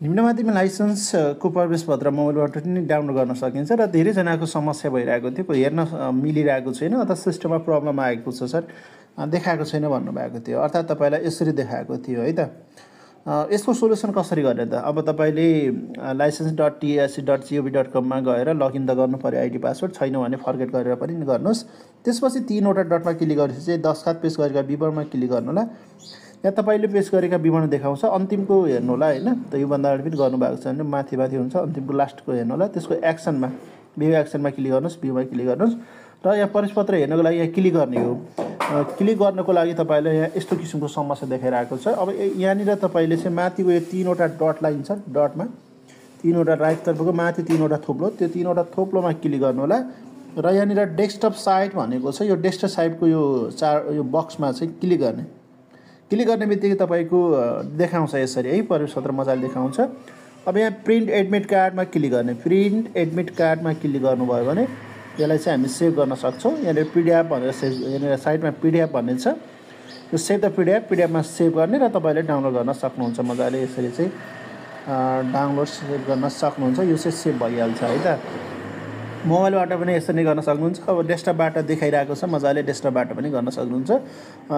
निम्न माध्यमिक लाइसेन्सको प्रवेश पत्र मोबाइलबाट पनि डाउनलोड गर्न सकिन्छ र धेरैजनाको समस्या भइरहेको थियो, हेर्न मिलिरहेको छैन अथवा सिस्टममा प्रब्लम आएको छ सर, देखाएको छैन भन्नुभएको थियो। अर्थात् तपाईँलाई यसरी देखाएको थियो है त। यसको सोल्युसन कसरी गर्ने त? अब तपाईँले license.tsc.gov.com मा गएर लगइन त गर्नु पऱ्यो, आइडी पासवर्ड छैन भने फर्गेट गरेर पनि गर्नुहोस्। त्यसपछि 3वटा डटमा क्लिक गरेपछि चाहिँ दस्खत पेश गरेका विवरणमा क्लिक गर्नु होला। यहाँ तपाईँले पेश गरेका विवरण देखाउँछ, अन्तिमको हेर्नु होला होइन। त योभन्दा अगाडि पनि गर्नुभएको छ भने माथि हुन्छ, अन्तिमको लास्टको हेर्नु होला। त्यसको एक्सनमा भ्यू एक्सनमा क्लिक गर्नुहोस्, भ्यूमा क्लिक गर्नुहोस् र यहाँ प्रवेशपत्र हेर्नको लागि यहाँ क्लिक गर्ने हो। क्लिक गर्नको लागि तपाईँलाई यहाँ यस्तो किसिमको समस्या देखाइरहेको छ। अब यहाँनिर तपाईँले चाहिँ माथिको यो 3वटा डट लाइन छ, डटमा 3वटा राइटतर्फको माथि 3वटा थोप्लो, त्यो 3वटा थोप्लोमा क्लिक गर्नु होला र यहाँनिर डेस्कटप साइट भनेको छ, यो डेस्कटप साइटको यो बक्समा चाहिँ क्लिक गर्ने। क्लिक गर्ने बित्तिकै तपाईँको देखाउँछ यसरी है, प्रवेशपत्र मजाले देखाउँछ। अब यहाँ प्रिन्ट एडमिट कार्डमा क्लिक गर्ने। प्रिन्ट एडमिट कार्डमा क्लिक गर्नुभयो भने यसलाई चाहिँ हामी सेभ गर्न सक्छौँ। यहाँनिर पिडिएफ भनेर यहाँनिर साइडमा पिडिएफ भन्ने छ, यो सेभ द पिडिएफमा सेभ गर्ने र तपाईँले डाउनलोड गर्न सक्नुहुन्छ। मजाले यसरी चाहिँ डाउनलोड सेभ गर्न सक्नुहुन्छ। यो चाहिँ सेभ भइहाल्छ है त। मोबाइलबाट पनि यसरी नै गर्न सक्नुहुन्छ। अब डेस्कटपबाट देखाइरहेको छ, मजाले डेस्कटपबाट पनि गर्न सक्नुहुन्छ।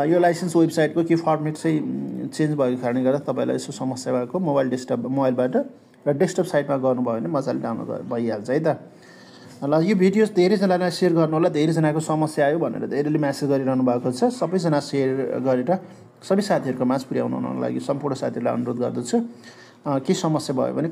यो लाइसेन्स वेबसाइटको के फर्मेट चाहिँ चेन्ज भएको कारणले गर्दा तपाईँलाई यसो समस्या भएको मोबाइलबाट र डेस्कटप साइटमा गर्नुभयो भने मजाले डाउनलोड भइहाल्छ है त। ल यो भिडियो धेरैजनालाई सेयर गर्नु होला। धेरैजनाको समस्या आयो भनेर धेरैले म्यासेज गरिरहनु भएको छ। सबैजना सेयर गरेर सबै साथीहरूको माझ पुर्याउनको लागि सम्पूर्ण साथीहरूलाई अनुरोध गर्दछु। के समस्या भयो भने